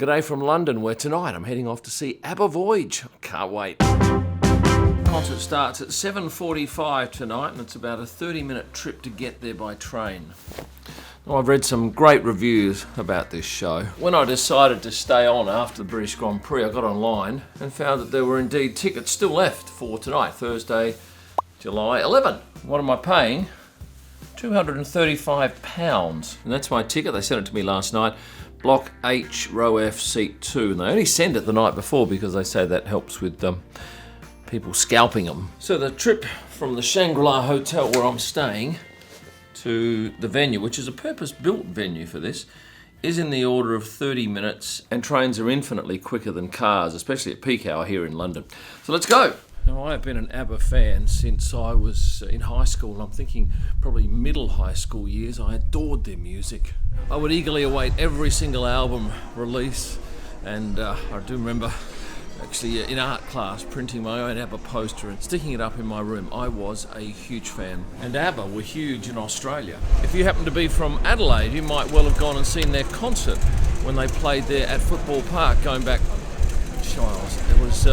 G'day from London, where tonight I'm heading off to see ABBA Voyage. Can't wait. The concert starts at 7:45 tonight, and it's about a 30-minute trip to get there by train. Now, I've read some great reviews about this show. When I decided to stay on after the British Grand Prix, I got online and found that there were indeed tickets still left for tonight, Thursday, July 11. What am I paying? £235, and that's my ticket. They sent it to me last night. Block H, row F, seat 2, and they only send it the night before because they say that helps with people scalping them. So the trip from the Shangri-La Hotel where I'm staying to the venue, which is a purpose-built venue for this, is in the order of 30 minutes, and trains are infinitely quicker than cars, especially at peak hour here in London. So let's go! Now, I have been an ABBA fan since I was in high school, and I'm thinking probably middle high school years. I adored their music. I would eagerly await every single album release, and I do remember actually in art class printing my own ABBA poster and sticking it up in my room. I was a huge fan, and ABBA were huge in Australia. If you happen to be from Adelaide, you might well have gone and seen their concert when they played there at Football Park going back, it was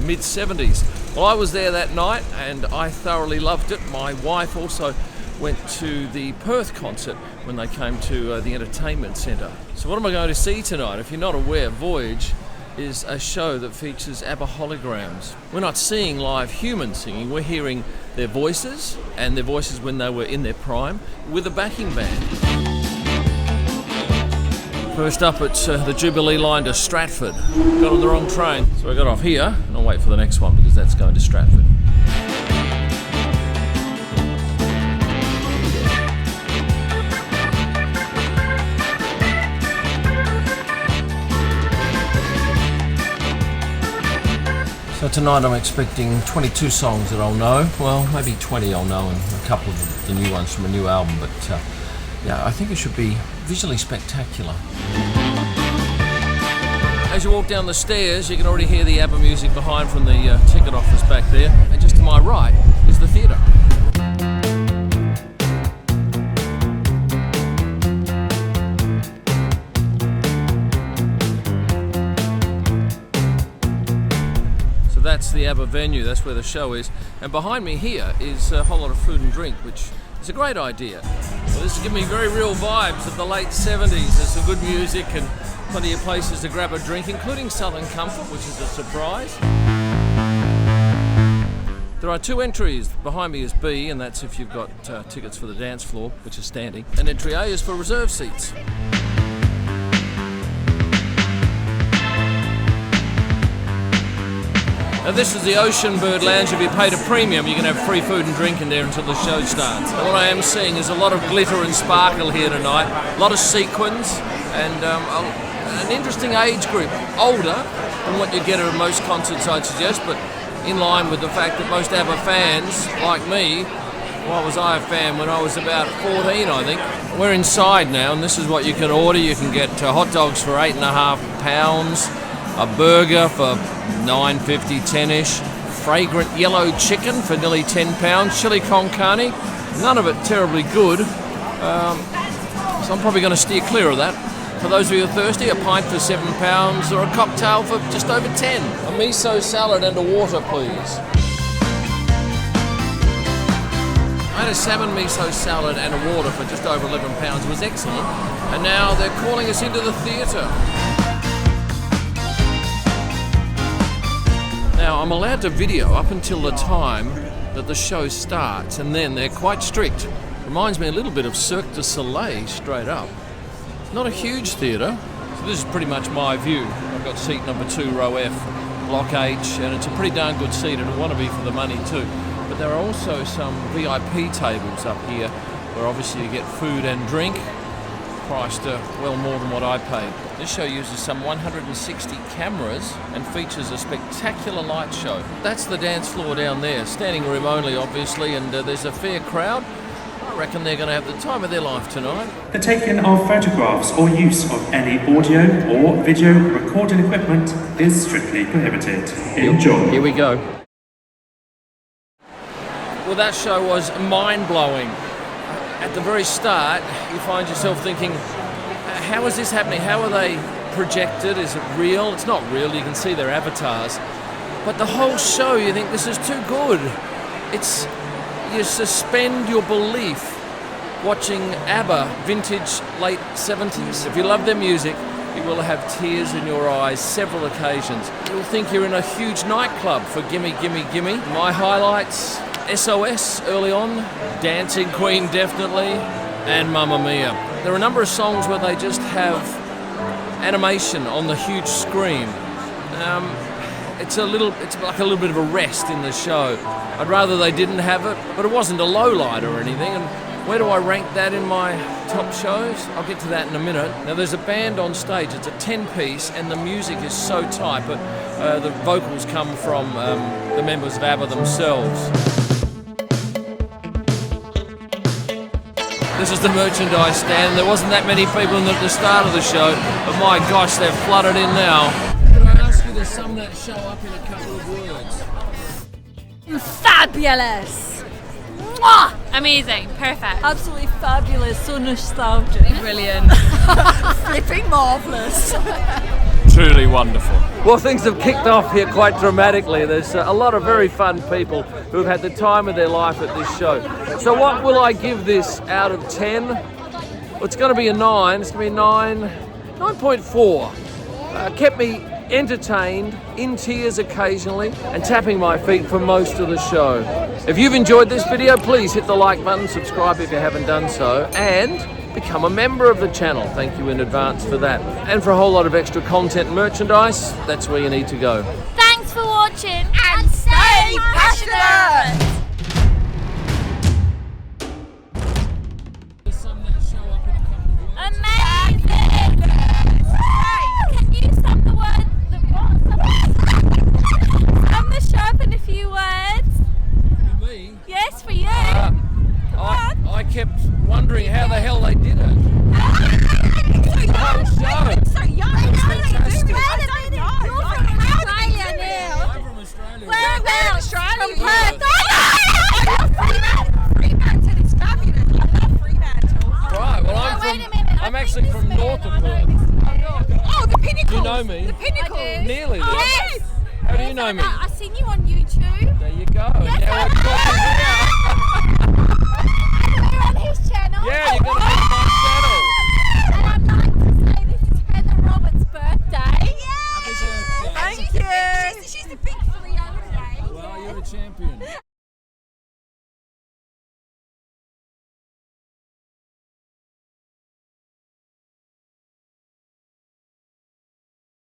mid-70s. Well, I was there that night and I thoroughly loved it. My wife also went to the Perth concert when they came to the entertainment centre. So what am I going to see tonight? If you're not aware, Voyage is a show that features ABBA holograms. We're not seeing live human singing, we're hearing their voices, and their voices when they were in their prime, with a backing band. First up, it's the Jubilee line to Stratford. Got on the wrong train, so I got off here, and I'll wait for the next one because that's going to Stratford. So tonight I'm expecting 22 songs that I'll know. Well, maybe 20 I'll know, and a couple of the new ones from a new album, but yeah, I think it should be visually spectacular. As you walk down the stairs, you can already hear the ABBA music behind from the ticket office back there. And just to my right is the theatre. So that's the ABBA venue, that's where the show is. And behind me here is a whole lot of food and drink, which is a great idea. Well, this is giving me very real vibes of the late 70s. There's some good music and plenty of places to grab a drink, including Southern Comfort, which is a surprise. There are 2 entries. Behind me is B, and that's if you've got tickets for the dance floor, which is standing. And entry A is for reserve seats. Now this is the Ocean Bird Lounge. If you paid a premium, you can have free food and drink in there until the show starts. And what I am seeing is a lot of glitter and sparkle here tonight, a lot of sequins, and an interesting age group, older than what you get at most concerts, I'd suggest, but in line with the fact that most ABBA fans, like me, why was I a fan when I was about 14, I think? We're inside now, and this is what you can order. You can get hot dogs for £8.50, a burger for $9.50, 10-ish, fragrant yellow chicken for nearly £10, chili con carne, none of it terribly good, so I'm probably going to steer clear of that. For those of you who are thirsty, a pint for £7 or a cocktail for just over 10. A miso salad and a water, please. I had a salmon miso salad and a water for just over £11. It was excellent. And now they're calling us into the theatre. Now, I'm allowed to video up until the time that the show starts, and then they're quite strict. Reminds me a little bit of Cirque du Soleil, straight up. Not a huge theatre, so this is pretty much my view. I've got seat number 2, row F, block H, and it's a pretty darn good seat, and I want to be for the money too. But there are also some VIP tables up here, where obviously you get food and drink, priced well more than what I paid. This show uses some 160 cameras and features a spectacular light show. That's the dance floor down there, standing room only obviously, and there's a fair crowd. I reckon they're going to have the time of their life tonight. The taking of photographs or use of any audio or video recording equipment is strictly prohibited. Enjoy. Here we go. Well, that show was mind-blowing. At the very start, you find yourself thinking, how is this happening? How are they projected? Is it real? It's not real, you can see their avatars. But the whole show, you think this is too good. You suspend your belief watching ABBA, vintage late 70s. If you love their music, you will have tears in your eyes several occasions. You'll think you're in a huge nightclub for Gimme Gimme Gimme. My highlights, SOS early on, Dancing Queen definitely, and Mamma Mia. There are a number of songs where they just have animation on the huge screen. It's like a little bit of a rest in the show. I'd rather they didn't have it, but it wasn't a low light or anything. And where do I rank that in my top shows? I'll get to that in a minute. Now there's a band on stage, it's a 10-piece, and the music is so tight, but the vocals come from the members of ABBA themselves. This is the merchandise stand. There wasn't that many people at the start of the show, but my gosh, they've flooded in now. Can I ask you to sum that show up in a couple of words? Fabulous! Mwah! Amazing, perfect. Absolutely fabulous, so nostalgic. Brilliant. Flipping marvellous. Truly wonderful. Well, things have kicked off here quite dramatically. There's a lot of very fun people who have had the time of their life at this show. So what will I give this out of 10? Well, it's going to be a 9. It's going to be 9.4. Kept me entertained, in tears occasionally, and tapping my feet for most of the show. If you've enjoyed this video, please hit the like button, subscribe if you haven't done so, and become a member of the channel. Thank you in advance for that. And for a whole lot of extra content and merchandise, that's where you need to go. Thanks for watching and stay passionate! Amazing! Can you sum the word? Sum the show up in a few words. For me? Yes, for you. I kept wondering how the hell they did it. So young! So young! It's fantastic. You're from Australia now. I'm from Australia. Where in Australia? From Perth. Fremantle is fabulous. I love Fremantle. Right, well I'm actually from north of Perth. Oh, the Pinnacle. You know me? The Pinnacle. I do. Nearly there. Yes. How do you know me? I've seen you on YouTube. There you go. Yes, Now we're talking here. We're on his channel. Yeah, you got to be